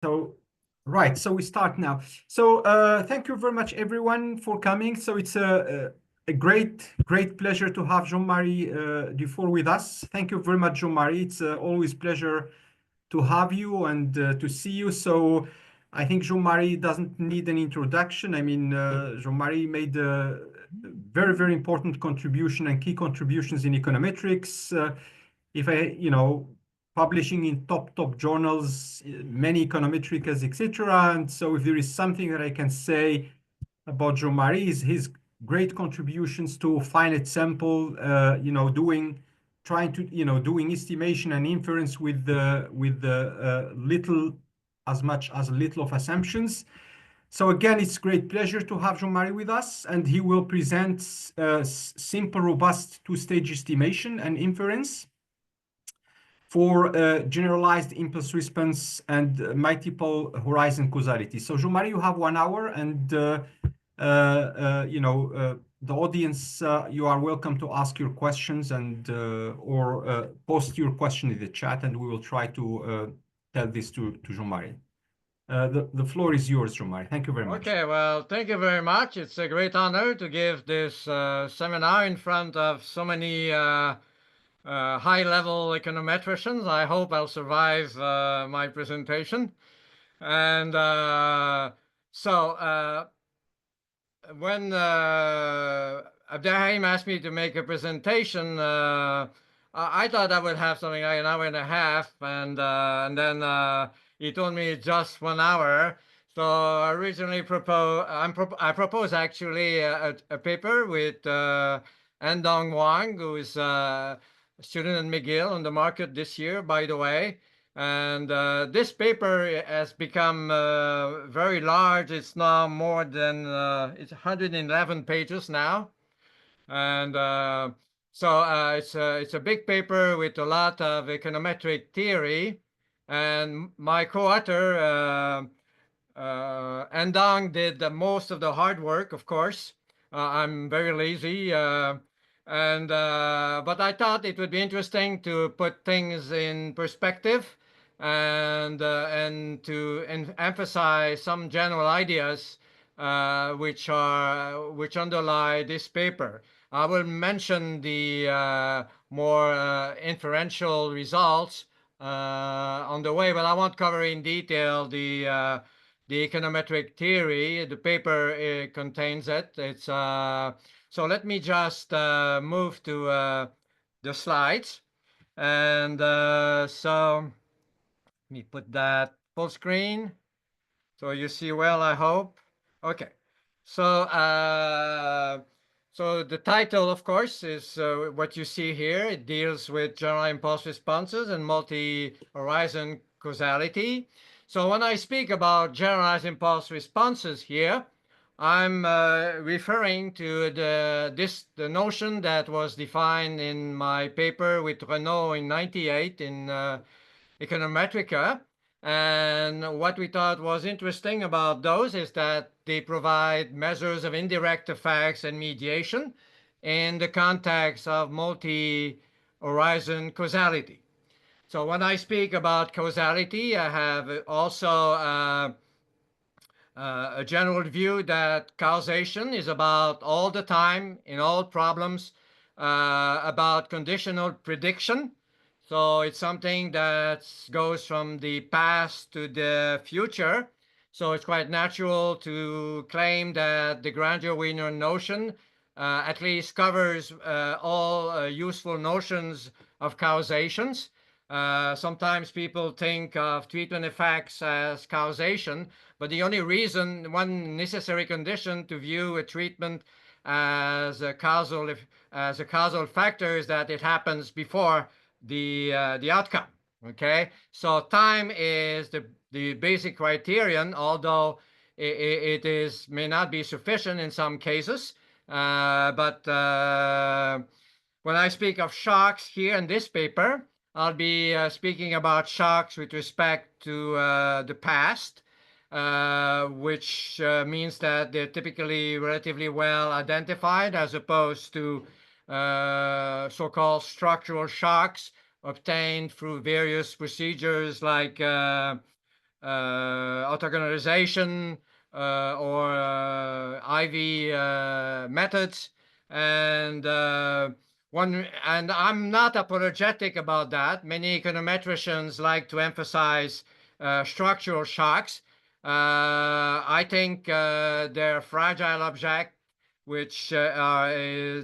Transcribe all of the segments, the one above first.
So, right, so we start now. So, thank you very much, everyone, for coming. So it's a great pleasure to have Jean-Marie Dufour with us. Thank you very much, Jean-Marie. It's always pleasure to have you and to see you. So I think Jean-Marie doesn't need an introduction. I mean, Jean-Marie made a very important contribution and key contributions in econometrics. If I, publishing in top journals, many econometricas, etc. And so if there is something that I can say about Jean-Marie is his great contributions to finite sample, doing estimation and inference with the little of assumptions. So again, it's great pleasure to have Jean-Marie with us, and he will present simple, robust two-stage estimation and inference for generalized impulse response and multiple horizon causality. So Jean-Marie, you have 1 hour, and the audience, you are welcome to ask your questions and or post your question in the chat, and we will try to tell this to Jean-Marie. The floor is yours, Jean-Marie. Thank you very much. Okay, well, thank you very much. It's a great honor to give this seminar in front of so many high-level econometricians. I hope I'll survive my presentation. And when Abderrahim asked me to make a presentation, I thought I would have something like an hour and a half, and then he told me just 1 hour. So I originally I proposed actually a paper with Andong Wang, who is a student at McGill on the market this year, by the way. And this paper has become very large. It's now more than it's 111 pages now, and it's a big paper with a lot of econometric theory. And my co-author Andong did most of the hard work, of course. I'm very lazy. But I thought it would be interesting to put things in perspective and emphasize some general ideas which underlie this paper. I will mention the more inferential results on the way, but I won't cover in detail the econometric theory. The paper contains it. It's so let me just move to the slides. And so let me put that full screen so you see well, I hope. Okay. So so the title, of course, is what you see here. It deals with general impulse responses and multi-horizon causality. So when I speak about generalized impulse responses here, I'm referring to the notion that was defined in my paper with Renaud in '98 in Econometrica. And what we thought was interesting about those is that they provide measures of indirect effects and mediation in the context of multi-horizon causality. So when I speak about causality, I have also a general view that causation is about all the time in all problems about conditional prediction. So it's something that goes from the past to the future. So it's quite natural to claim that the Granger-Wiener notion at least covers all useful notions of causations. Sometimes people think of treatment effects as causation, but the only reason, one necessary condition to view a treatment as a causal factor is that it happens before the outcome. Okay, so time is the basic criterion, although it may not be sufficient in some cases. But when I speak of shocks here in this paper, I'll be speaking about shocks with respect to the past, which means that they're typically relatively well identified as opposed to so-called structural shocks obtained through various procedures like orthogonalization or IV methods, and and I'm not apologetic about that. Many econometricians like to emphasize structural shocks. I think they're fragile objects which may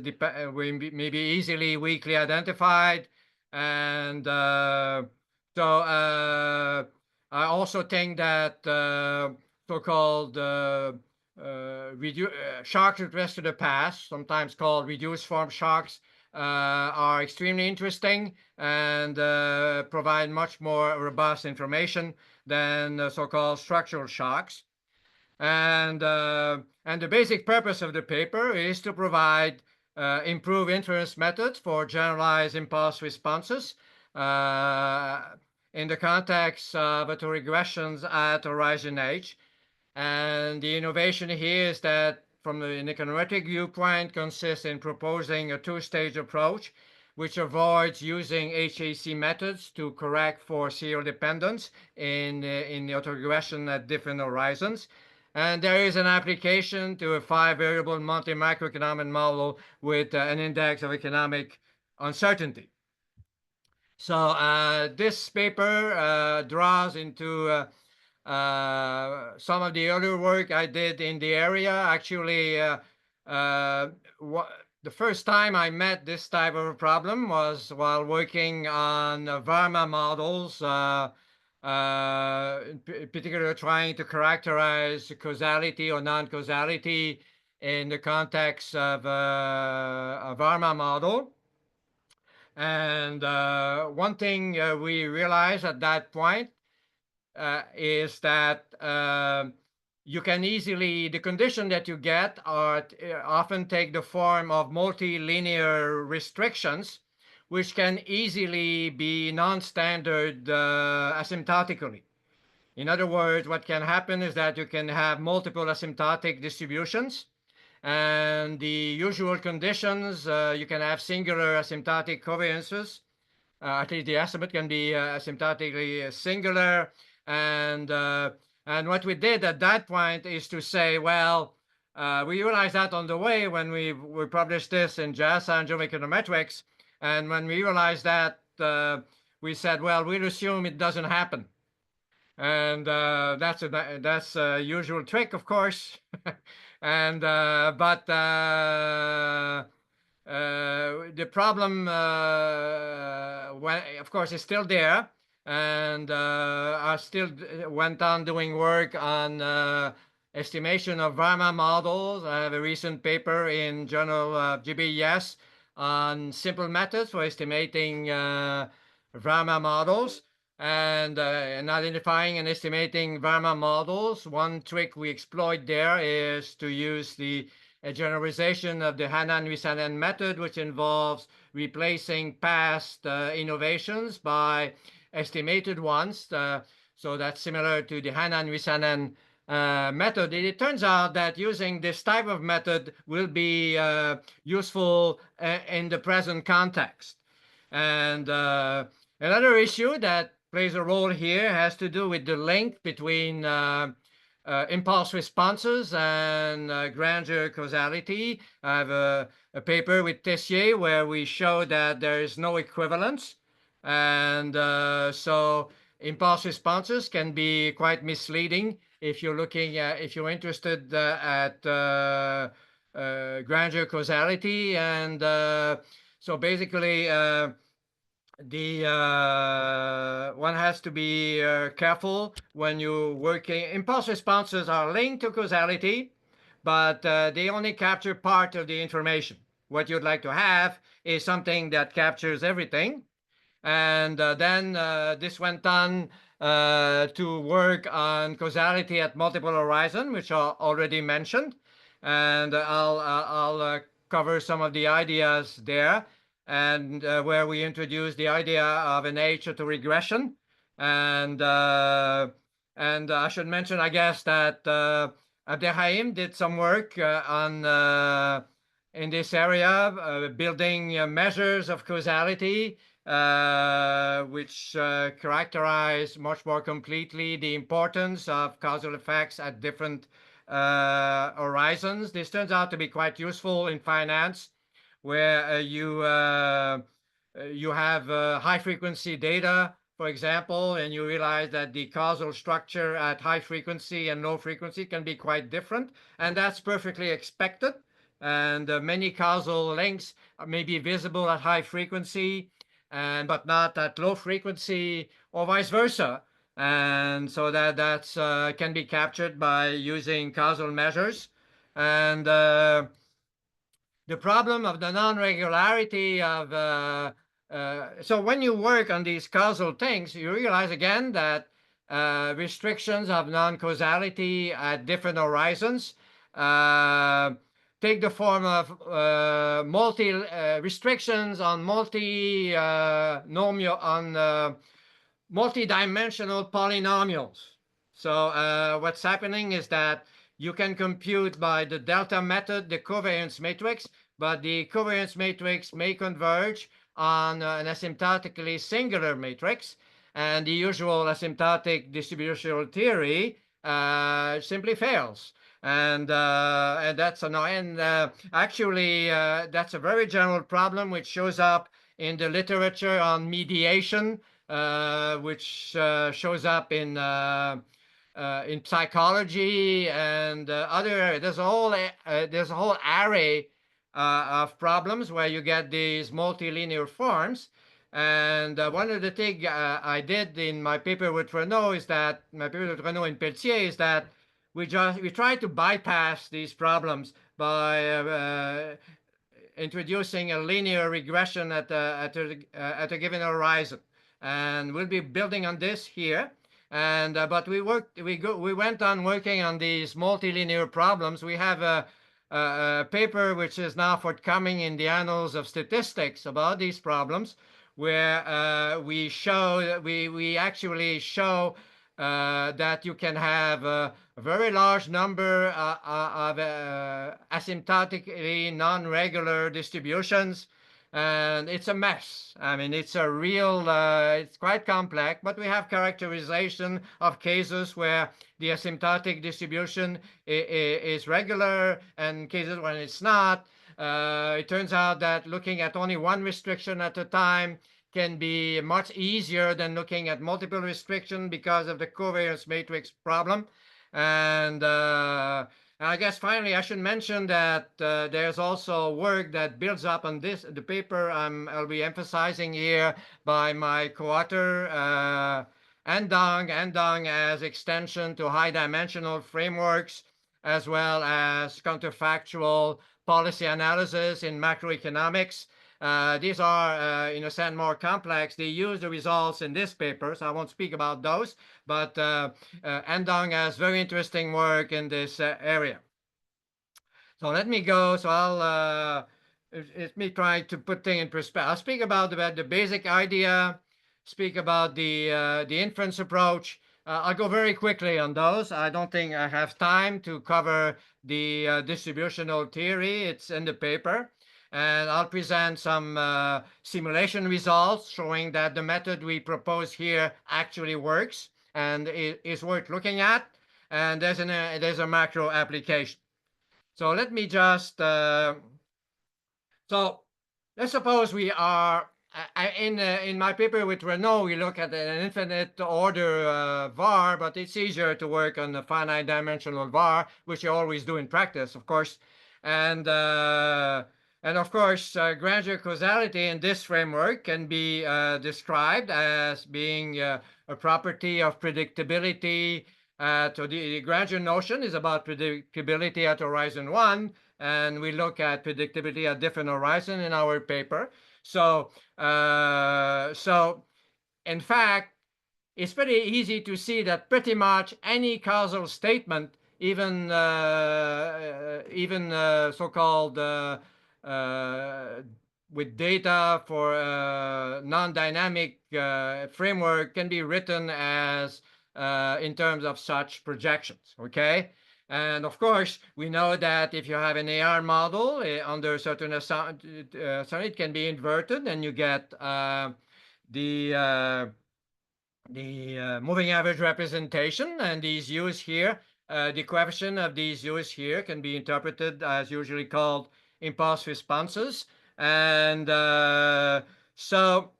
be easily weakly identified, and I also think that so-called shocks with respect to the past, sometimes called reduced form shocks, are extremely interesting and provide much more robust information than so-called structural shocks. And the basic purpose of the paper is to provide improved inference methods for generalized impulse responses in the context of autoregressions at horizon age. And the innovation here is that, from an econometric viewpoint, consists in proposing a two-stage approach which avoids using HAC methods to correct for serial dependence in the autoregression at different horizons. And there is an application to a 5-variable multi-macroeconomic model with an index of economic uncertainty. So this paper draws into some of the earlier work I did in the area. Actually, the first time I met this type of a problem was while working on VAR models, in particular trying to characterize causality or non-causality in the context of a VAR model. And one thing we realized at that point is that you can easily, the condition that you get are often take the form of multilinear restrictions, which can easily be non-standard asymptotically. In other words, what can happen is that you can have multiple asymptotic distributions, and the usual conditions, you can have singular asymptotic covariances. At least the estimate can be asymptotically singular. And what we did at that point is to say, well, we realized that on the way when we published this in JASA and Geoeconometrics. And when we realized that, we said, well, we'll assume it doesn't happen. And that's a usual trick, of course. And but the problem, of course, is still there, and I still went on doing work on estimation of VAR models. I have a recent paper in Journal of GBES on simple methods for estimating VAR models. And in identifying and estimating VAR models, one trick we exploit there is to use a generalization of the Hannan-Wissanen method, which involves replacing past innovations by estimated ones. So that's similar to the Hannan-Wissanen method. It turns out that using this type of method will be useful in the present context. And another issue that plays a role here has to do with the link between impulse responses and grandeur causality. I have a paper with Tessier where we show that there is no equivalence. And so impulse responses can be quite misleading if you're looking at, if you're interested at grandeur causality. And so basically, one has to be careful when you're working. Impulse responses are linked to causality, but they only capture part of the information. What you'd like to have is something that captures everything. And then this went on to work on causality at multiple horizon, which I already mentioned. And I'll cover some of the ideas there, and where we introduced the idea of an H autoregression. And I should mention, I guess, that Abderrahim did some work on in this area, building measures of causality which characterize much more completely the importance of causal effects at different horizons. This turns out to be quite useful in finance, where you have high frequency data, for example, and you realize that the causal structure at high frequency and low frequency can be quite different, and that's perfectly expected. And many causal links may be visible at high frequency, and but not at low frequency, or vice versa. And so that's can be captured by using causal measures. And the problem of the non-regularity of so when you work on these causal things, you realize again that restrictions of non-causality at different horizons take the form of multi restrictions on multi-dimensional polynomials. So what's happening is that you can compute by the delta method the covariance matrix, but the covariance matrix may converge on an asymptotically singular matrix, and the usual asymptotic distributional theory simply fails. And that's annoying. Actually, that's a very general problem which shows up in the literature on mediation, which shows up in psychology and other areas. There's a whole array of problems where you get these multilinear forms. And one of the things I did in my paper with Renaud and Pelletier is that we try to bypass these problems by introducing a linear regression at a given horizon, and we'll be building on this here. And but we went on working on these multilinear problems. We have a paper which is now forthcoming in the Annals of Statistics about these problems, where we actually show that you can have a very large number of asymptotically non-regular distributions, and it's a mess. I mean, it's a real, it's quite complex, but we have characterization of cases where the asymptotic distribution is regular and cases when it's not. It turns out that looking at only one restriction at a time can be much easier than looking at multiple restrictions because of the covariance matrix problem. And I guess finally I should mention that there's also work that builds up on this, the paper I'll be emphasizing here by my co-author, Andong as extension to high dimensional frameworks, as well as counterfactual policy analysis in macroeconomics. These are, in a sense, more complex. They use the results in this paper, so I won't speak about those, but Andong has very interesting work in this area. So let me go. So let me try to put things in perspective. I'll speak about the basic idea, speak about the inference approach. I'll go very quickly on those. I don't think I have time to cover the distributional theory. It's in the paper. And I'll present some simulation results showing that the method we propose here actually works and is worth looking at. And there's a macro application. So let me just so let's suppose we are in my paper with Renaud, we look at an infinite order VAR, but it's easier to work on the finite dimensional VAR, which you always do in practice, of course. And of course, gradual causality in this framework can be described as being a property of predictability. So the gradual notion is about predictability at horizon 1, and we look at predictability at different horizons in our paper. So in fact, it's pretty easy to see that pretty much any causal statement, even so-called with data for non-dynamic framework, can be written as in terms of such projections, okay? And of course, we know that if you have an AR model under certain assumptions, it can be inverted, and you get the moving average representation, and these U's here, the coefficient of these U's here can be interpreted as usually called impulse responses. And so,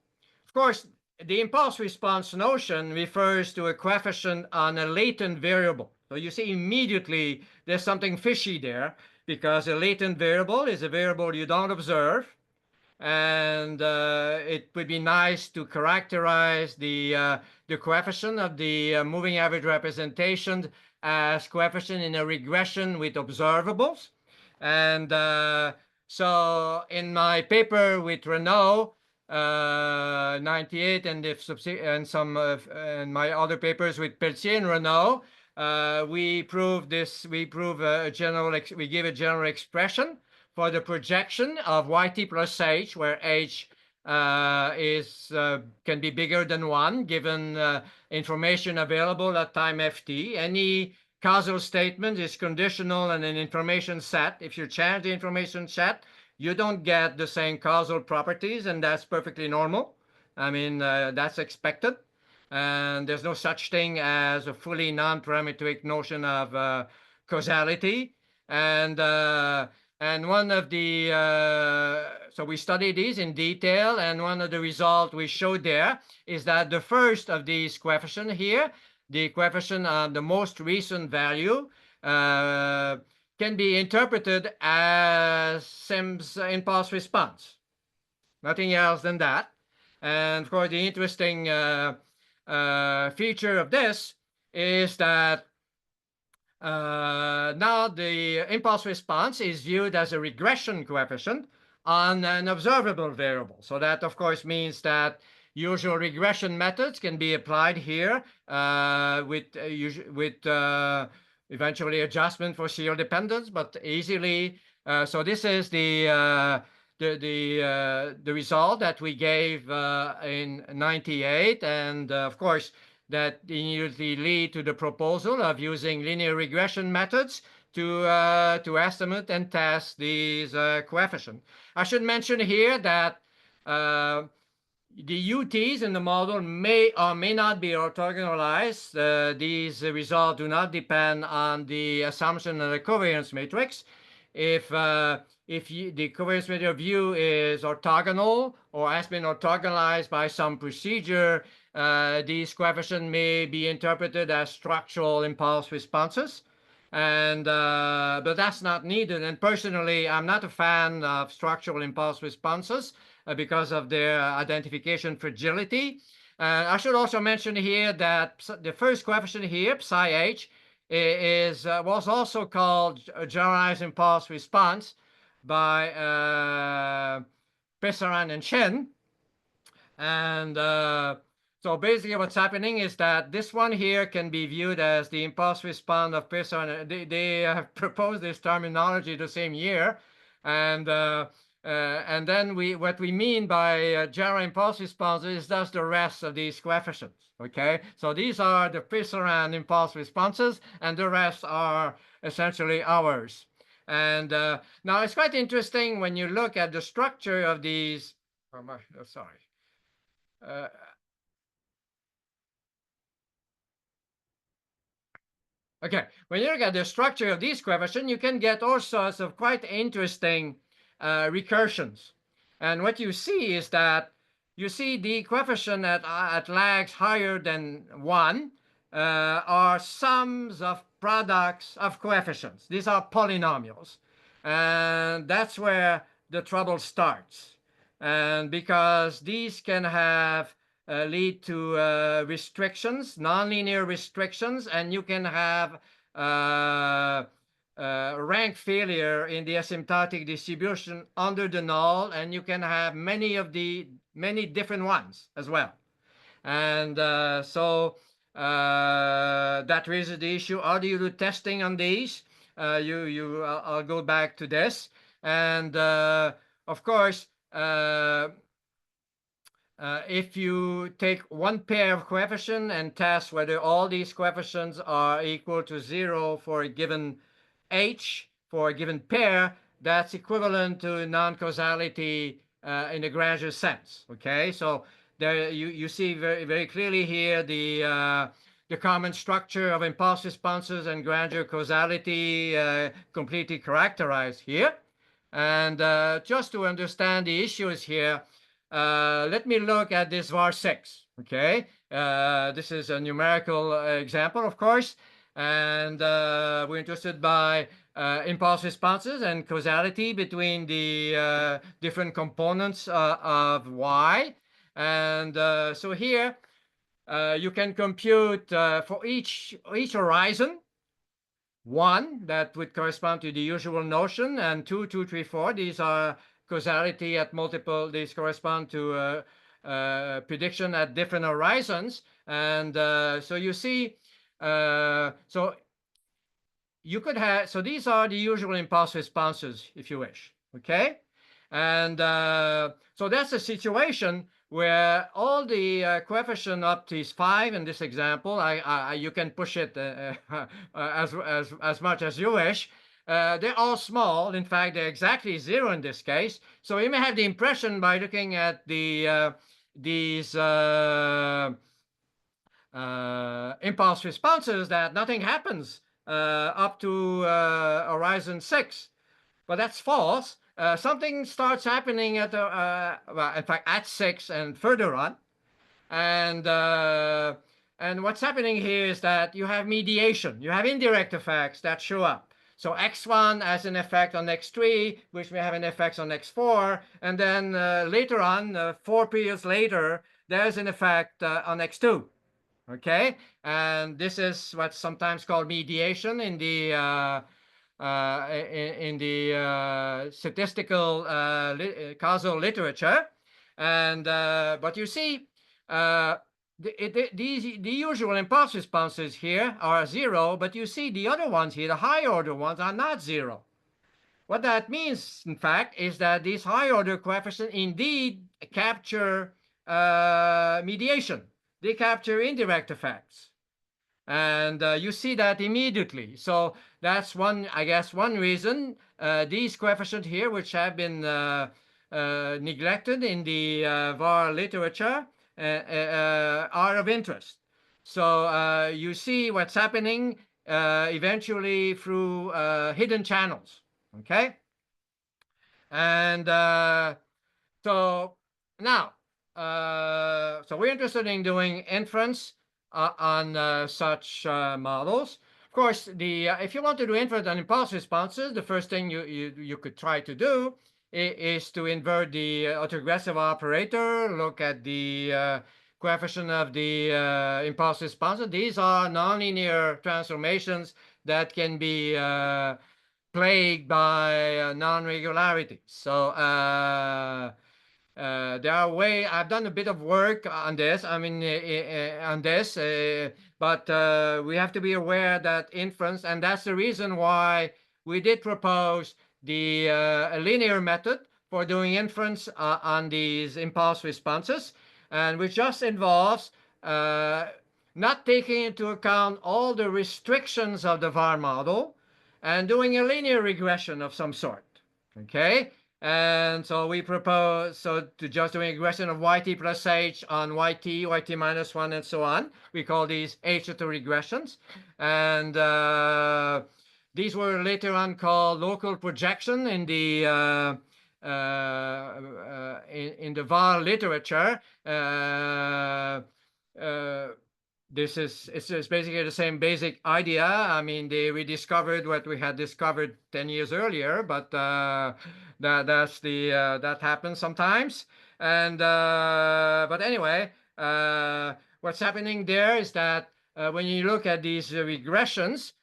of course, the impulse response notion refers to a coefficient on a latent variable. So you see immediately there's something fishy there, because a latent variable is a variable you don't observe, and it would be nice to characterize the coefficient of the moving average representation as coefficient in a regression with observables. And so in my paper with Renault, 98, and and my other papers with Pelletier and Renault, we prove this. We prove we give a general expression for the projection of yt plus h, where h can be bigger than 1 given information available at time ft. Any causal statement is conditional on an information set. If you change the information set, you don't get the same causal properties, and that's perfectly normal. I mean, that's expected. And there's no such thing as a fully non-parametric notion of causality. And one of the, so we studied these in detail, and one of the results we showed there is that the first of these coefficients here, the coefficient of the most recent value, can be interpreted as Sim's impulse response. Nothing else than that. And of course, the interesting feature of this is that now the impulse response is viewed as a regression coefficient on an observable variable. So that, of course, means that usual regression methods can be applied here with eventually adjustment for serial dependence, but easily. So this is the result that we gave in 98, and of course that immediately lead to the proposal of using linear regression methods to estimate and test these coefficients. I should mention here that the UTs in the model may or may not be orthogonalized. These results do not depend on the assumption of the covariance matrix. If the covariance matrix of U is orthogonal or has been orthogonalized by some procedure, these coefficients may be interpreted as structural impulse responses. And but that's not needed. And personally, I'm not a fan of structural impulse responses because of their identification fragility. I should also mention here that the first coefficient here, psi h, was also called a generalized impulse response by Pesaran and Chen. And so basically what's happening is that this one here can be viewed as the impulse response of Pesaran. They have proposed this terminology the same year. And then what we mean by general impulse response is just the rest of these coefficients. Okay, so these are the Pesaran impulse responses, and the rest are essentially ours. And now it's quite interesting when you look at the structure of these. Sorry. Okay, when you look at the structure of these coefficients, you can get all sorts of quite interesting recursions. And what you see is that you see the coefficient at lags higher than 1 are sums of products of coefficients. These are polynomials. And that's where the trouble starts. And because these can have lead to restrictions, nonlinear restrictions, and you can have rank failure in the asymptotic distribution under the null, and you can have many different ones as well. And so that raises the issue: how do you do testing on these? I'll go back to this, and of course. If you take one pair of coefficients and test whether all these coefficients are equal to 0 for a given h, for a given pair, that's equivalent to non-causality in a gradual sense. Okay, so there you see very clearly here the common structure of impulse responses and grandeur causality completely characterized here. And just to understand the issues here, let me look at this VAR6. Okay, this is a numerical example, of course, and we're interested by impulse responses and causality between the different components of Y. And so here you can compute for each horizon, 1 that would correspond to the usual notion, and 2, 2, 3, 4. These are causality at multiple. These correspond to prediction at different horizons. And so you see, so you could have, so these are the usual impulse responses, if you wish. Okay, and so that's a situation where all the coefficient up to is 5 in this example. You can push it as much as you wish. They're all small. In fact, they're exactly 0 in this case. So you may have the impression by looking at these impulse responses that nothing happens up to horizon 6. But that's false. Something starts happening at well, in fact, at 6 and further on. And what's happening here is that you have mediation. You have indirect effects that show up. So X1 has an effect on X3, which may have an effect on X4. And then later on, 4 periods later, there's an effect on X2. Okay? And this is what's sometimes called mediation in the statistical causal literature. And but you see, the usual impulse responses here are 0, but you see the other ones here, the higher order ones, are not 0. What that means, in fact, is that these high order coefficients indeed capture mediation. They capture indirect effects. And you see that immediately. So that's one, I guess, one reason these coefficients here, which have been neglected in the VAR literature, are of interest. So you see what's happening eventually through hidden channels. Okay? And so now, so we're interested in doing inference on such models. Of course, if you want to do inference on impulse responses, the first thing you could try to do is to invert the autoregressive operator, look at the coefficient of the impulse responses. These are nonlinear transformations that can be plagued by non-regularity. So there are ways. I've done a bit of work on this. I mean, on this, but we have to be aware that inference, and that's the reason why we did propose the linear method for doing inference on these impulse responses, and which just involves not taking into account all the restrictions of the VAR model and doing a linear regression of some sort. Okay. And so we propose, to just doing a regression of yt plus h on yt minus 1, and so on. We call these H2 regressions. And these were later on called local projection in the VAR literature. It's basically the same basic idea. I mean, they rediscovered what we had discovered 10 years earlier, but that happens sometimes. And but anyway, what's happening there is that when you look at these regressions,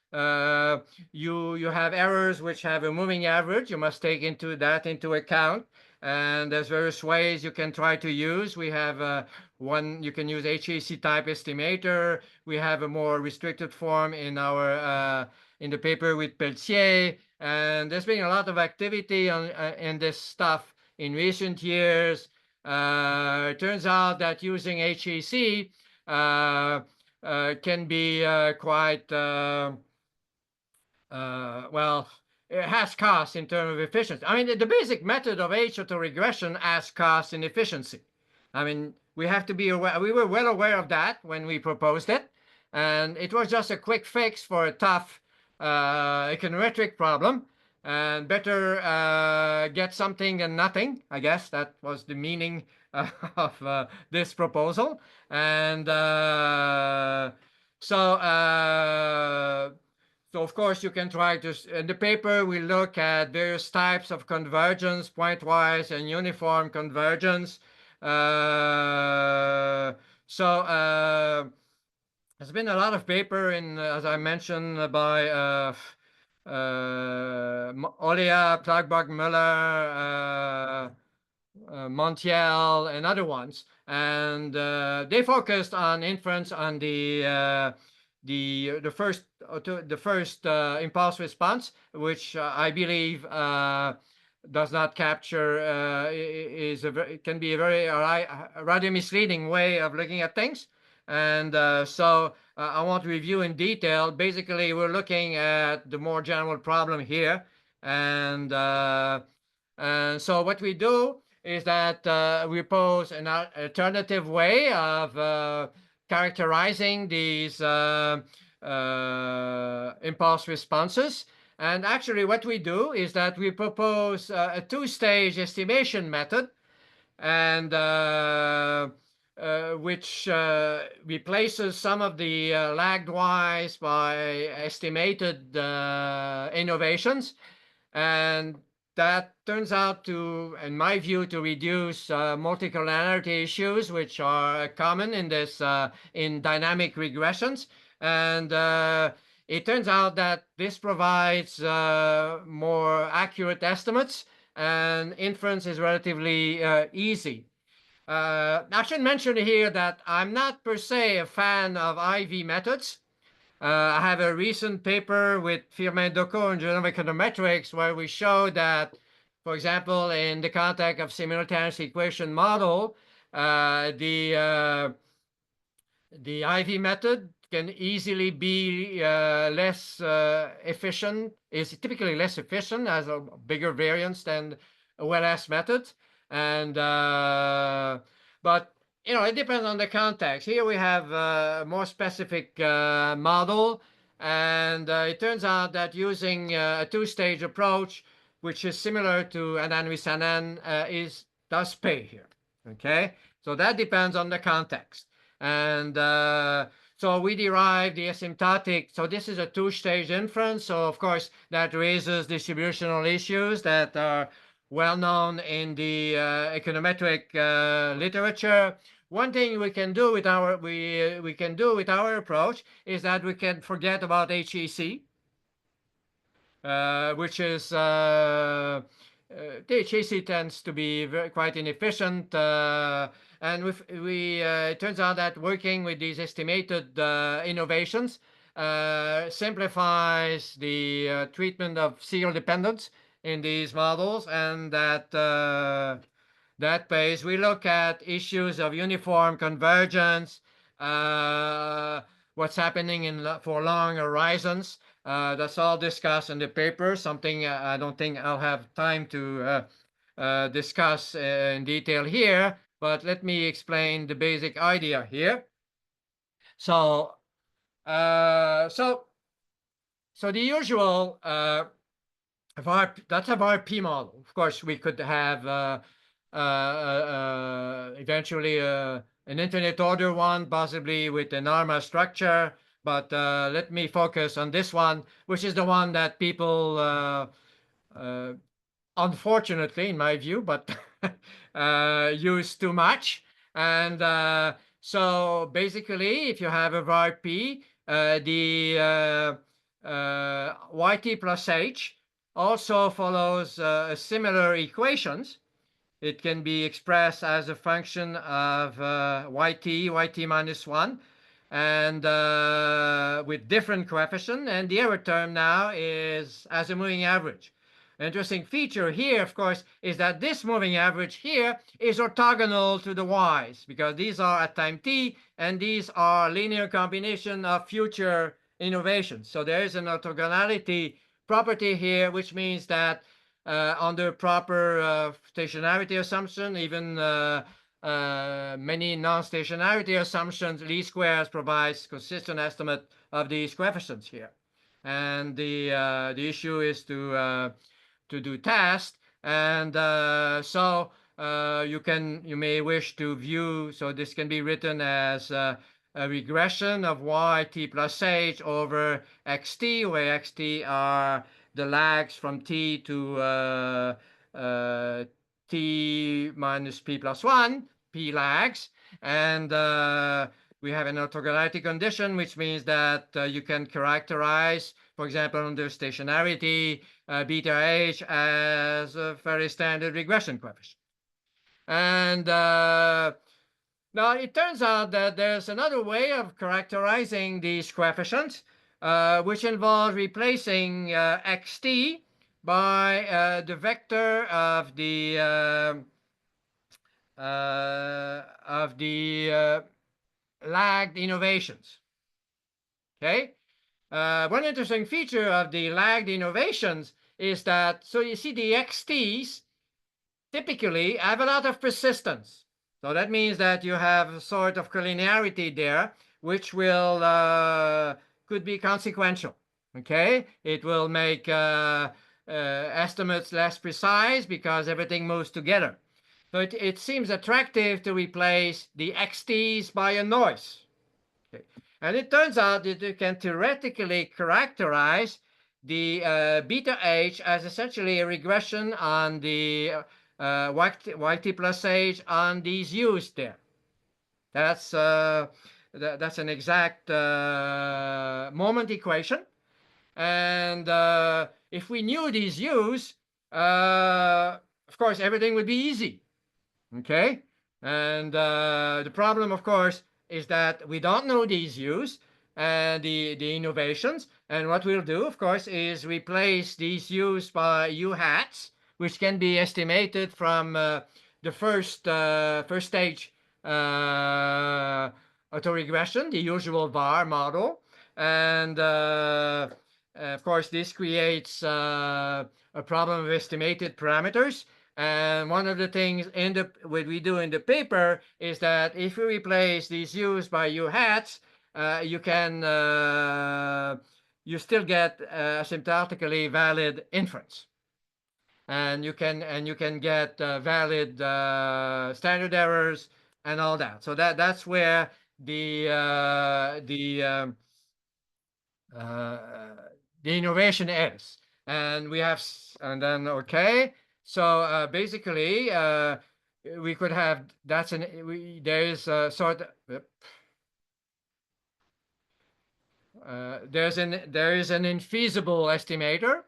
you have errors which have a moving average. You must take into account. And there's various ways you can try to use. We have one, you can use HAC type estimator. We have a more restricted form in our in the paper with Pelletier. And there's been a lot of activity on in this stuff in recent years. It turns out that using HAC can be quite well, it has costs in terms of efficiency. I mean, the basic method of H autoregression has costs in efficiency. I mean, we have to be aware. We were well aware of that when we proposed it, and it was just a quick fix for a tough econometric problem. And better get something than nothing. I guess that was the meaning of this proposal. And so of course you can try to, in the paper we look at various types of convergence, pointwise and uniform convergence. There's been a lot of paper in, as I mentioned, by Olia, Plagbach, Müller, Montiel, and other ones, and they focused on inference on the first impulse response, which I believe does not capture can be a very rather misleading way of looking at things. And I want to review in detail. Basically, we're looking at the more general problem here, and so what we do is that we pose an alternative way of characterizing these impulse responses. And actually what we do is that we propose a two-stage estimation method, and which replaces some of the lagged wise by estimated innovations. And that turns out to, in my view, to reduce multicollinearity issues, which are common in this in dynamic regressions. And it turns out that this provides more accurate estimates, and inference is relatively easy. I should mention here that I'm not per se a fan of IV methods. I have a recent paper with Firmin Dufour in Journal of Econometrics where we show that, for example, in the context of simultaneous equation model, the IV method can easily be less efficient, is typically less efficient, has a bigger variance than a well-asked method. And but it depends on the context. Here we have a more specific model, and it turns out that using a two-stage approach, which is similar to Anand-Visanen, does pay here. Okay, so that depends on the context. And so we derive the asymptotic. So this is a two-stage inference. So of course that raises distributional issues that are well known in the econometric literature. One thing we can do with our approach is that we can forget about HEC, which is the HEC tends to be quite inefficient, and it turns out that working with these estimated innovations simplifies the treatment of serial dependence in these models, and that pays. We look at issues of uniform convergence, what's happening for long horizons. That's all discussed in the paper, something I don't think I'll have time to discuss in detail here, but let me explain the basic idea here. So the usual that's a VAR P model. Of course, we could have eventually an infinite order one, possibly with an ARMA structure. But let me focus on this one, which is the one that people, unfortunately, in my view, but use too much. And so basically, if you have a VAR P, the YT plus H also follows similar equations. It can be expressed as a function of yt minus 1, and with different coefficient, and the error term now is as a moving average. An interesting feature here, of course, is that this moving average here is orthogonal to the y's, because these are at time t, and these are linear combination of future innovations. So there is an orthogonality property here, which means that under proper stationarity assumption, even many non-stationarity assumptions, least squares provides consistent estimate of these coefficients here. And the issue is to do test, and so you may wish to view. So this can be written as a regression of yt plus h over xt, where xt are the lags from t to t minus p plus 1, p lags, and we have an orthogonality condition, which means that you can characterize, for example, under stationarity, beta h as a very standard regression coefficient. And now it turns out that there's another way of characterizing these coefficients, which involves replacing xt by the vector of the lagged innovations. Okay. One interesting feature of the lagged innovations is that, so you see the xt's typically have a lot of persistence. So that means that you have a sort of collinearity there, which will could be consequential. Okay, it will make estimates less precise because everything moves together. So it seems attractive to replace the xt's by a noise. Okay. And it turns out that you can theoretically characterize the beta h as essentially a regression on the yt plus h on these u's there. That's an exact moment equation. And if we knew these u's, of course, everything would be easy. Okay? And the problem, of course, is that we don't know these u's and the innovations. And what we'll do, of course, is replace these u's by u hats, which can be estimated from the first stage autoregression, the usual VAR model. And of course, this creates a problem of estimated parameters. And one of the things what we do in the paper is that if we replace these u's by u hats, you still get asymptotically valid inference, and you can get valid standard errors and all that. So that's where the innovation is. And we have, and then okay. So basically, we could have there is a sort of there is an infeasible estimator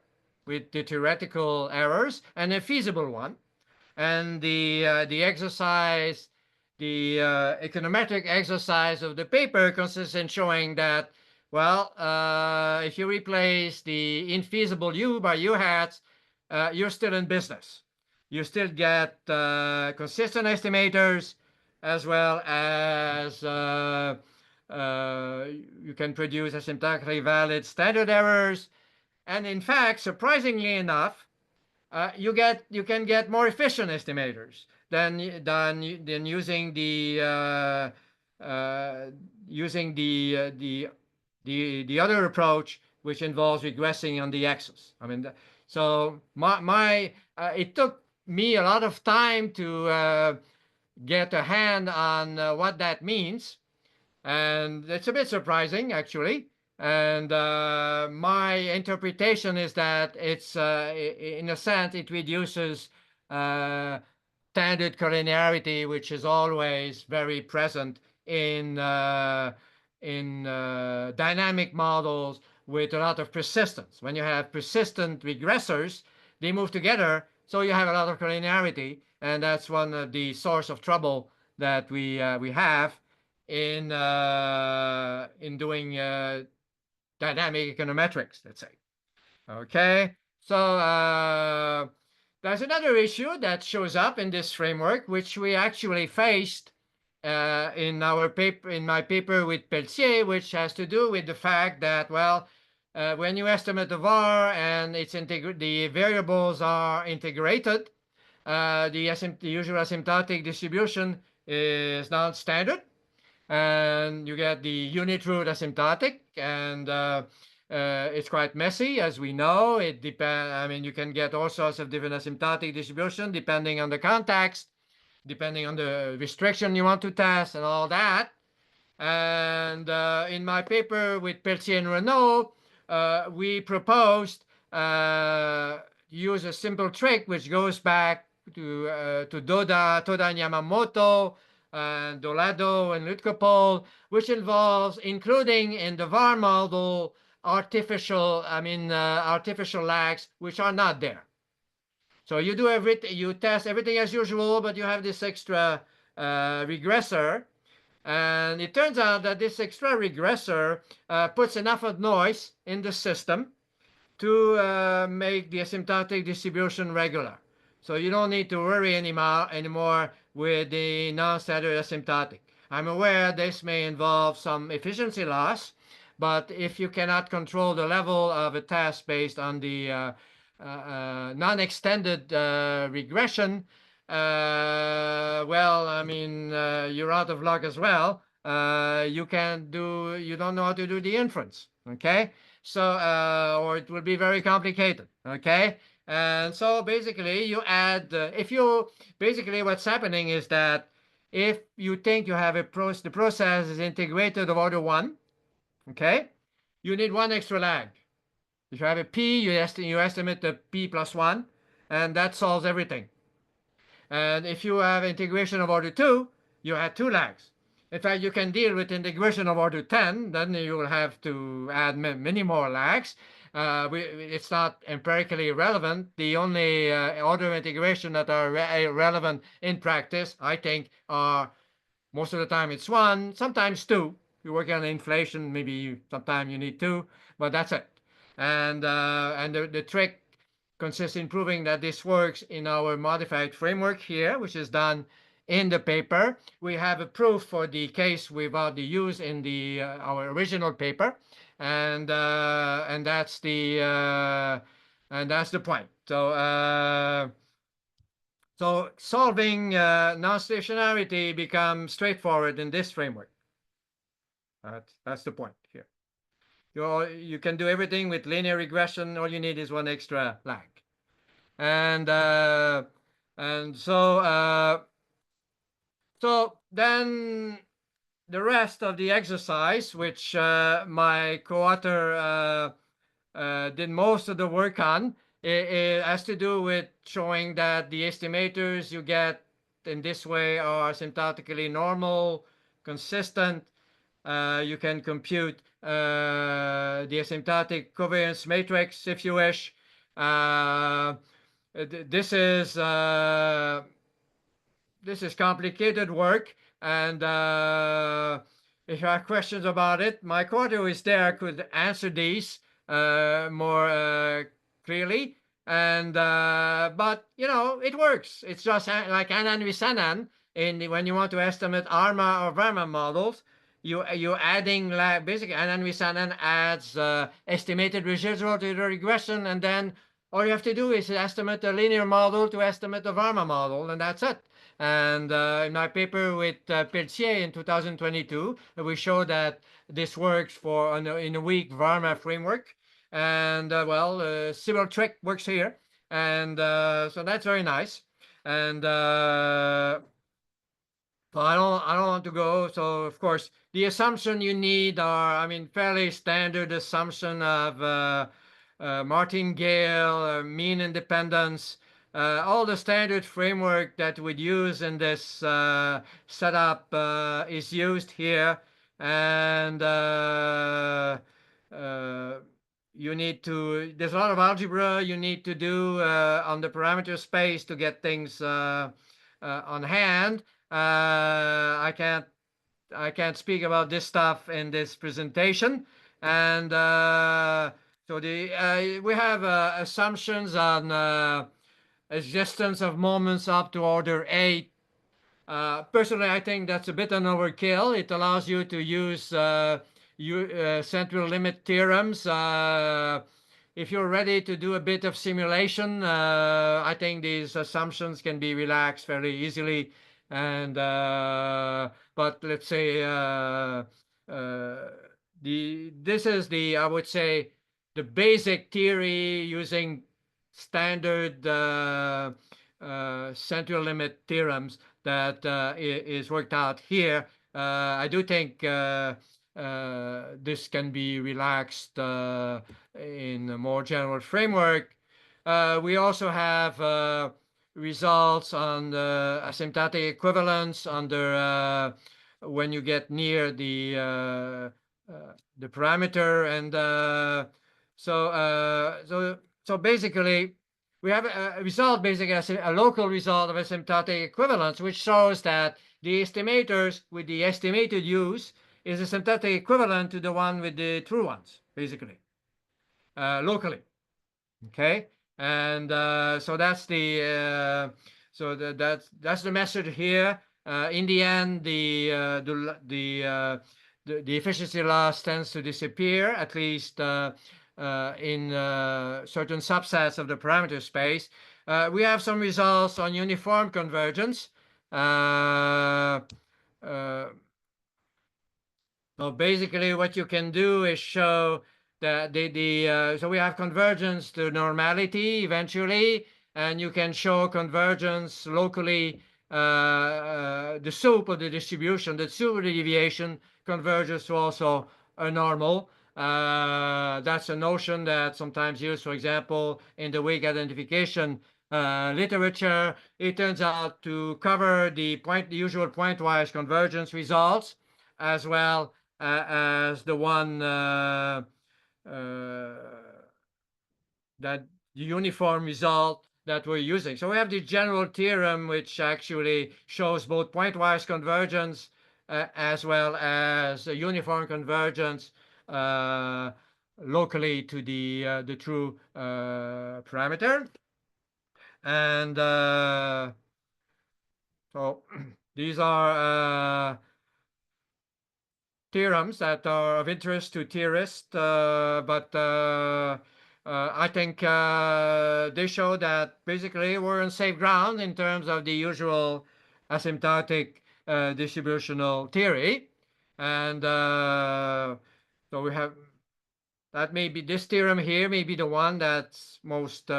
with the theoretical errors and a feasible one, and the exercise, the econometric exercise of the paper consists in showing that, well, if you replace the infeasible u by u hats, you're still in business. You still get consistent estimators, as well as you can produce asymptotically valid standard errors. And in fact, surprisingly enough, you can get more efficient estimators than using the other approach, which involves regressing on the axis. I mean, so it took me a lot of time to get a hand on what that means, and it's a bit surprising actually. And my interpretation is that it's, in a sense, it reduces standard collinearity, which is always very present in dynamic models with a lot of persistence. When you have persistent regressors, they move together, so you have a lot of collinearity, and that's one of the source of trouble that we have in doing dynamic econometrics, let's say. Okay, so there's another issue that shows up in this framework, which we actually faced in my paper with Pelletier, which has to do with the fact that, well, when you estimate the VAR and the variables are integrated, the usual asymptotic distribution is non-standard, and you get the unit root asymptotic, and it's quite messy, as we know. It depends. I mean, you can get all sorts of different asymptotic distribution depending on the context, depending on the restriction you want to test, and all that. And in my paper with Pelletier and Renault, we proposed use a simple trick which goes back to Toda and Yamamoto, and Dolado and Lutkopol, which involves including in the VAR model artificial lags which are not there. So you do everything, you test everything as usual, but you have this extra regressor. And it turns out that this extra regressor puts enough of noise in the system to make the asymptotic distribution regular. So you don't need to worry anymore with the non-standard asymptotic. I'm aware this may involve some efficiency loss, but if you cannot control the level of a test based on the non-extended regression, well, I mean, you're out of luck as well. You don't know how to do the inference, okay? So, or it will be very complicated, okay? And so basically you add, basically what's happening is that if you think you have the process is integrated of order 1, okay, you need 1 extra lag. If you have a p, you estimate the p plus 1, and that solves everything. And if you have integration of order 2, you add 2 lags. In fact, you can deal with integration of order 10, then you will have to add many more lags. It's not empirically relevant. The only order of integration that are relevant in practice, I think, are most of the time it's 1, sometimes 2. If you're working on inflation, maybe sometimes you need 2, but that's it. And the trick consists in proving that this works in our modified framework here, which is done in the paper. We have a proof for the case we've already used in our original paper, and that's the point. So solving non-stationarity becomes straightforward in this framework. That's the point here. You can do everything with linear regression. All you need is 1 extra lag. And so then the rest of the exercise, which my co-author did most of the work on, it has to do with showing that the estimators you get in this way are asymptotically normal, consistent. You can compute the asymptotic covariance matrix if you wish. This is complicated work, and if you have questions about it, my co-author who is there could answer these more clearly. And but it works. It's just like Anand Visanan when you want to estimate ARMA or VARMA models. You're adding basically Anand Visanan adds estimated residual to the regression, and then all you have to do is estimate a linear model to estimate the VARMA model, and that's it. And in my paper with Pelletier in 2022, we show that this works in a weak VARMA framework. And similar trick works here. And so that's very nice. And so I don't want to go. So of course, the assumption you need are, fairly standard assumption of martingale, mean independence, all the standard framework that we'd use in this setup is used here. And there's a lot of algebra you need to do on the parameter space to get things on hand. I can't speak about this stuff in this presentation. And so we have assumptions on existence of moments up to order 8. Personally, I think that's a bit an overkill. It allows you to use central limit theorems. If you're ready to do a bit of simulation, I think these assumptions can be relaxed fairly easily. And but let's say this is the, I would say, the basic theory using standard central limit theorems that is worked out here. I do think this can be relaxed in a more general framework. We also have results on the asymptotic equivalence under when you get near the parameter, and so basically we have a result, basically a local result of asymptotic equivalence, which shows that the estimators with the estimated use is asymptotic equivalent to the one with the true ones, basically, locally. Okay, and so that's the that's the message here. In the end, the efficiency loss tends to disappear, at least in certain subsets of the parameter space. We have some results on uniform convergence. So basically, what you can do is show that so we have convergence to normality eventually, and you can show convergence locally. The soup of the distribution, the soup of the deviation converges to also a normal. That's a notion that sometimes used, for example, in the weak identification literature. It turns out to cover the usual pointwise convergence results, as well as the one that the uniform result that we're using. So we have the general theorem, which actually shows both pointwise convergence as well as a uniform convergence locally to the true parameter. And so these are theorems that are of interest to theorists, but I think they show that basically we're on safe ground in terms of the usual asymptotic distributional theory. And so we have that, maybe this theorem here may be the one that's most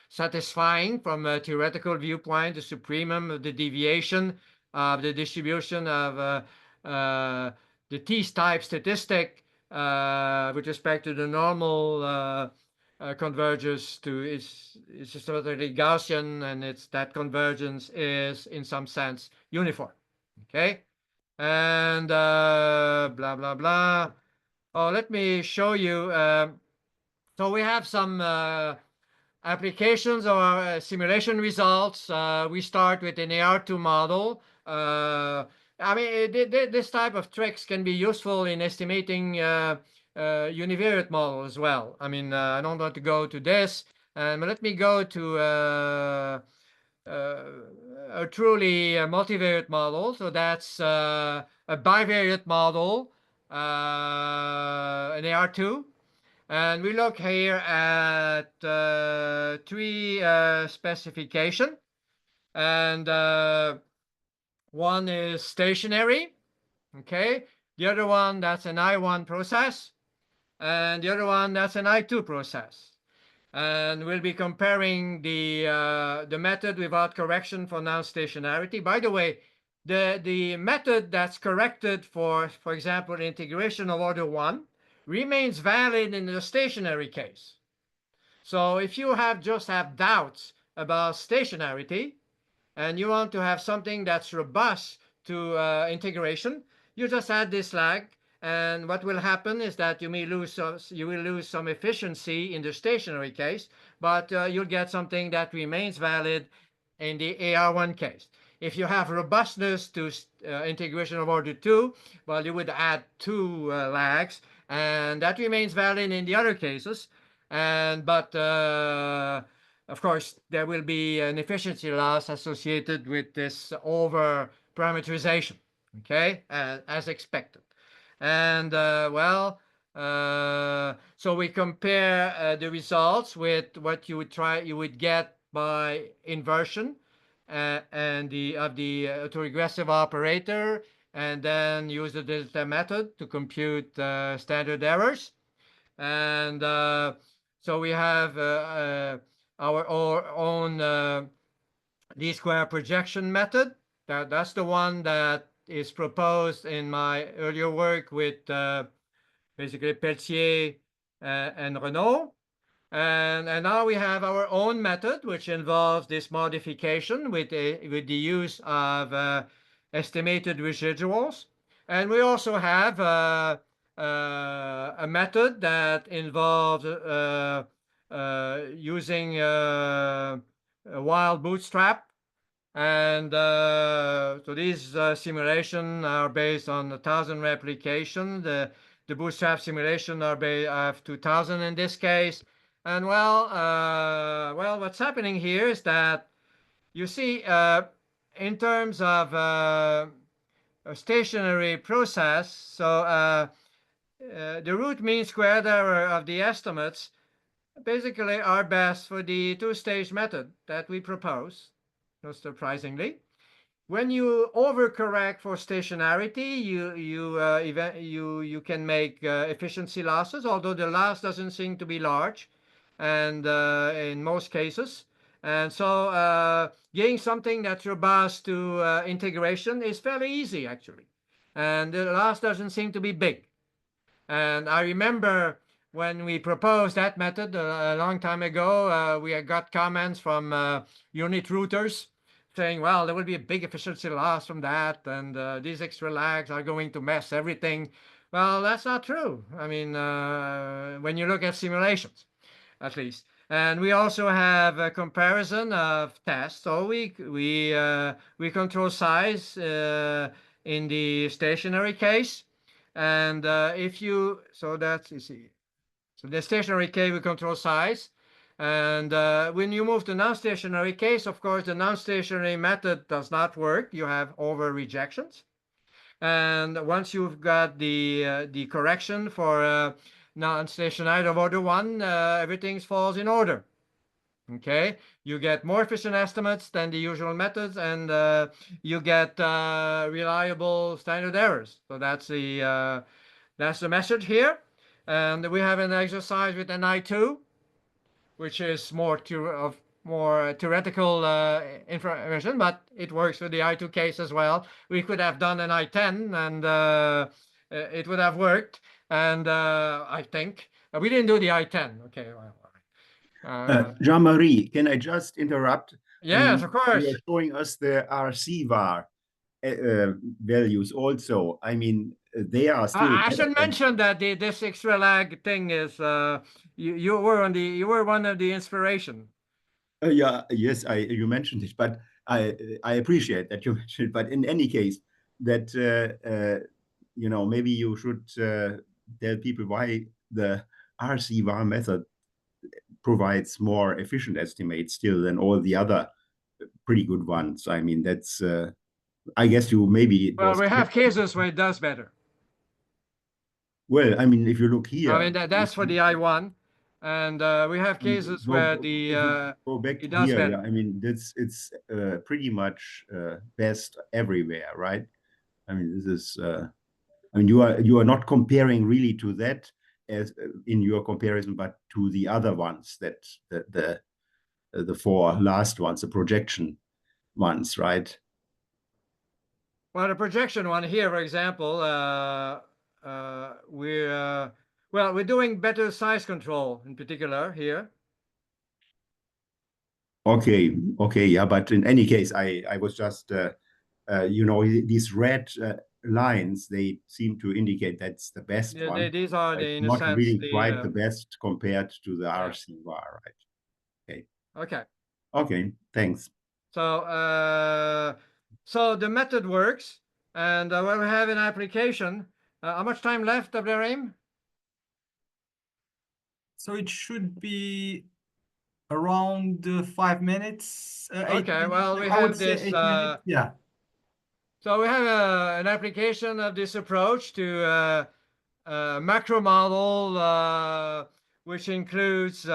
satisfying from a theoretical viewpoint, the supremum of the deviation of the distribution of the T-type statistic with respect to the normal converges to is systematically Gaussian, and it's that convergence is in some sense uniform. Okay, and blah blah blah. Oh, let me show you. So we have some applications or simulation results. We start with an AR2 model. I mean, this type of tricks can be useful in estimating univariate model as well. I mean, I don't want to go to this, but let me go to a truly multivariate model. So that's a bivariate model, an AR2. And we look here at three specification, and one is stationary, okay? The other one, that's an I1 process, and the other one, that's an I2 process. And we'll be comparing the method without correction for non-stationarity. By the way, the method that's corrected for example, integration of order 1 remains valid in the stationary case. So if you just have doubts about stationarity and you want to have something that's robust to integration, you just add this lag, and what will happen is that you will lose some efficiency in the stationary case, but you'll get something that remains valid in the AR1 case. If you have robustness to integration of order 2, well, you would add 2 lags, and that remains valid in the other cases. But of course, there will be an efficiency loss associated with this over parameterization, okay, as expected. And well, so we compare the results with what you would get by inversion. and the autoregressive operator, and then use the delta method to compute standard errors. And so we have our own d-square projection method. That's the one that is proposed in my earlier work with basically Pelletier and Renault. And now we have our own method, which involves this modification with the use of estimated residuals. And we also have a method that involves using a wild bootstrap. And so these simulations are based on 1,000 replication. The bootstrap simulation are of 2,000 in this case. And well, what's happening here is that you see, in terms of a stationary process, so the root mean squared error of the estimates basically are best for the two-stage method that we propose, not surprisingly. When you overcorrect for stationarity, you can make efficiency losses, although the loss doesn't seem to be large, and in most cases. And so getting something that's robust to integration is fairly easy, actually. And the loss doesn't seem to be big. And I remember when we proposed that method a long time ago, we had got comments from unit routers saying, well, there will be a big efficiency loss from that, and these extra lags are going to mess everything. Well, that's not true. I mean, when you look at simulations, at least. And we also have a comparison of tests. So we control size in the stationary case. And if you, so that's, you see, so the stationary case we control size. And when you move to non-stationary case, of course, the non-stationary method does not work. You have over rejections. And once you've got the correction for non-stationary of order one, everything falls in order. Okay, you get more efficient estimates than the usual methods, and you get reliable standard errors. So that's the message here. And we have an exercise with an I2, which is more theoretical information, but it works with the I2 case as well. We could have done an I10, and it would have worked. And I think we didn't do the I10. Okay, well. Jean-Marie, can I just interrupt? I Yes, mean, of course. you are showing us the RC VAR values also. I mean, they are still I better should than. mention that this extra lag thing is you were one of the inspiration. Yeah, yes, you mentioned it, but I appreciate that you mentioned it. But in any case, that maybe you should tell people why the RC VAR method provides more efficient estimates still than all the other pretty good ones. I mean, that's I guess you maybe it Well, was we have clear. cases where it does better. Well, I mean, if you look here, I mean that's for the I1, and we have cases where go back it to does here, yeah, better. I mean, it's pretty much best everywhere, right? I mean, this is I mean, you are not comparing really to that as in your comparison, but to the other ones that the four last ones, the projection ones, right? Well, the projection one here, for example, we're doing better size control in particular here. Okay, yeah, but in any case, I was just these red lines, they seem to indicate that's the best Yeah, one. these are It's in a not sense really quite the the best compared to the yeah. RC VAR, right? Okay. Okay. Okay, thanks. So the method works, and when we have an application, how much time left, Abderrahim? So it should be around 5 minutes, 8 Okay, minutes. well, we I would have say this. 8 minutes. Yeah. So we have an application of this approach to a macro model, which includes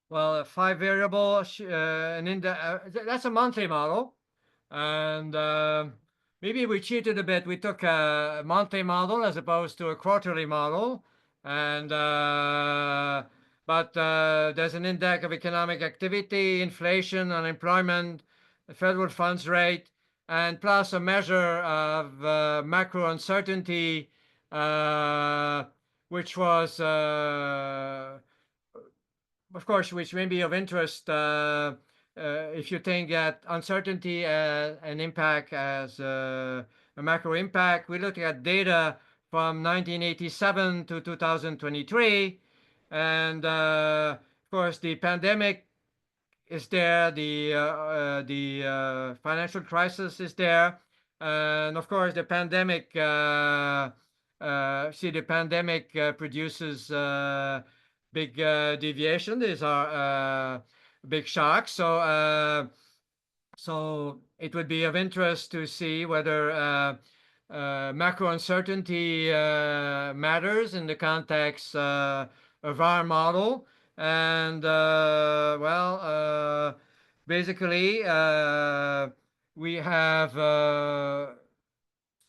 well, a 5-variable, that's a monthly model. And maybe we cheated a bit. We took a monthly model as opposed to a quarterly model. And but there's an index of economic activity, inflation, unemployment, the federal funds rate, and plus a measure of macro uncertainty, which was of course, which may be of interest if you think that uncertainty an impact as a macro impact. We look at data from 1987 to 2023, and of course, the pandemic is there, the financial crisis is there, and of course, the pandemic. The pandemic produces big deviation. These are big shocks. So it would be of interest to see whether macro uncertainty matters in the context of our model. And basically, we have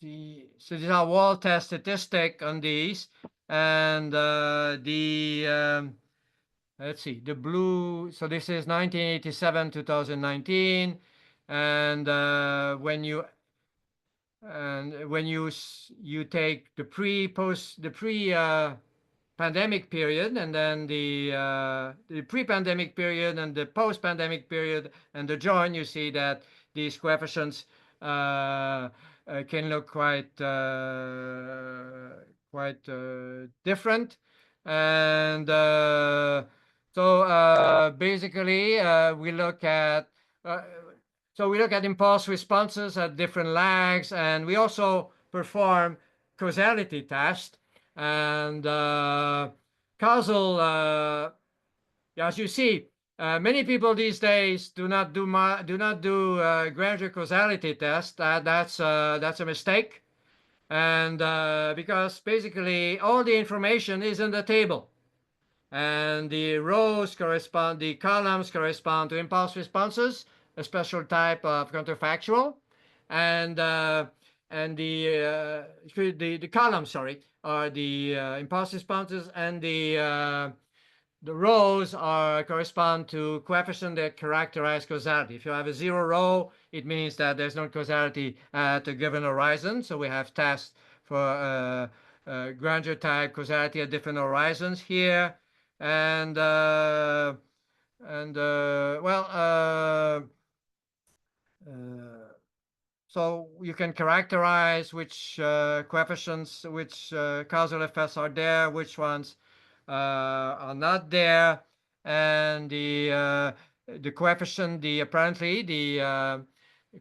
so these are wall test statistic on these, and let's see, the blue. So this is 1987, 2019, and when you take the pandemic period, and then the pre-pandemic period and the post-pandemic period, and the join, you see that these coefficients can look quite different. And basically we look at impulse responses at different lags, and we also perform causality test and causal. As you see, many people these days do not do gradual causality test. That's a mistake, and because basically all the information is in the table, and the columns correspond to impulse responses, a special type of counterfactual, and the columns, sorry, are the impulse responses, and the rows correspond to coefficient that characterize causality. If you have a 0 row, it means that there's no causality at a given horizon. So we have tests for grandeur type causality at different horizons here, and so you can characterize which coefficients, which causal effects are there, which ones are not there, and the coefficient, the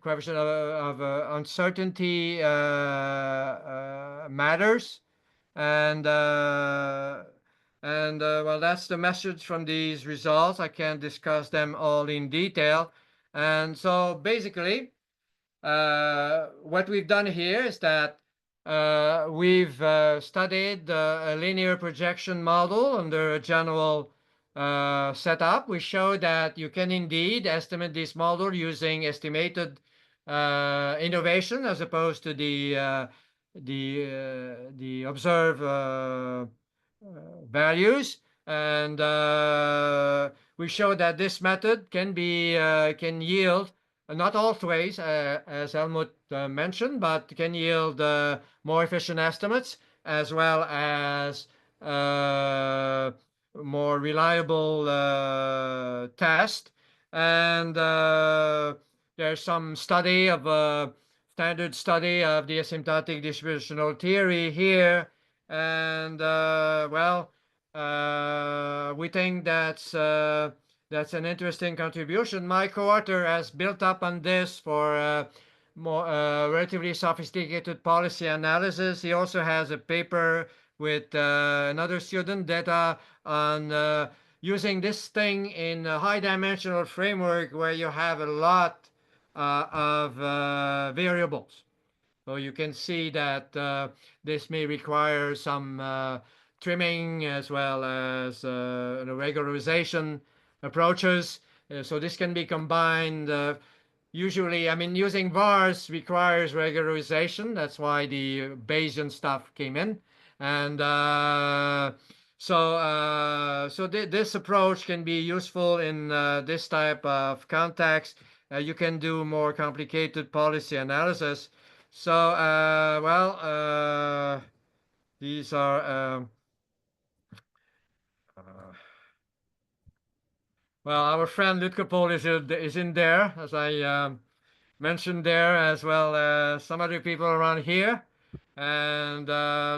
coefficient of uncertainty matters, and well, that's the message from these results. I can't discuss them all in detail, and so basically what we've done here is that we've studied a linear projection model under a general setup. We show that you can indeed estimate this model using estimated innovation as opposed to the observed values, and we show that this method can yield not always, as Helmut mentioned, but can yield more efficient estimates as well as more reliable test. And there's some standard study of the asymptotic distributional theory here. And we think that's an interesting contribution. My co-author has built up on this for more relatively sophisticated policy analysis. He also has a paper with another student data on using this thing in a high-dimensional framework where you have a lot of variables. So you can see that this may require some trimming as well as regularization approaches. So this can be combined. Usually, I mean, using VARs requires regularization. That's why the Bayesian stuff came in. And this approach can be useful in this type of context. You can do more complicated policy analysis. So, these are, well, our friend Lutkapol is in there, as I mentioned there, as well as some other people around here. And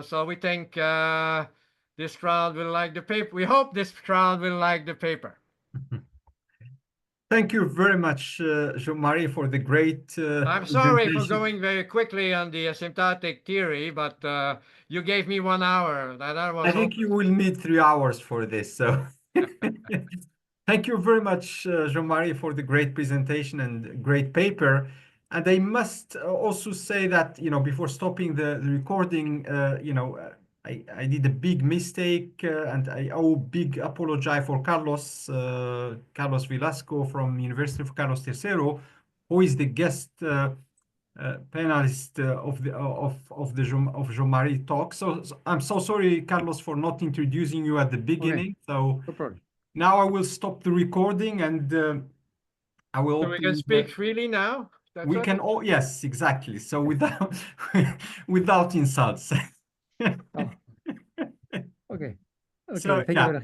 so we think this crowd will like the paper. We hope this crowd will like the paper. Thank you very much, Jean-Marie, for the great I'm sorry for presentation. going very quickly on the asymptotic theory, but you gave me 1 hour. That was I think you will need 3 hours for this. So thank you very much, Jean-Marie, for the great presentation and great paper. And I must also say that, before stopping the recording, I did a big mistake, and I owe big apology for Carlos Velasco from University of Carlos III, who is the guest panelist of Jean-Marie talk. So I'm so sorry, Carlos, for not introducing you at the beginning. So No problem. now I will stop the recording, and I will So we can speak freely now. That's we it? can all, yes, exactly. So without without insults. Oh. Okay. So, Okay. Thank yeah. you, Rahim.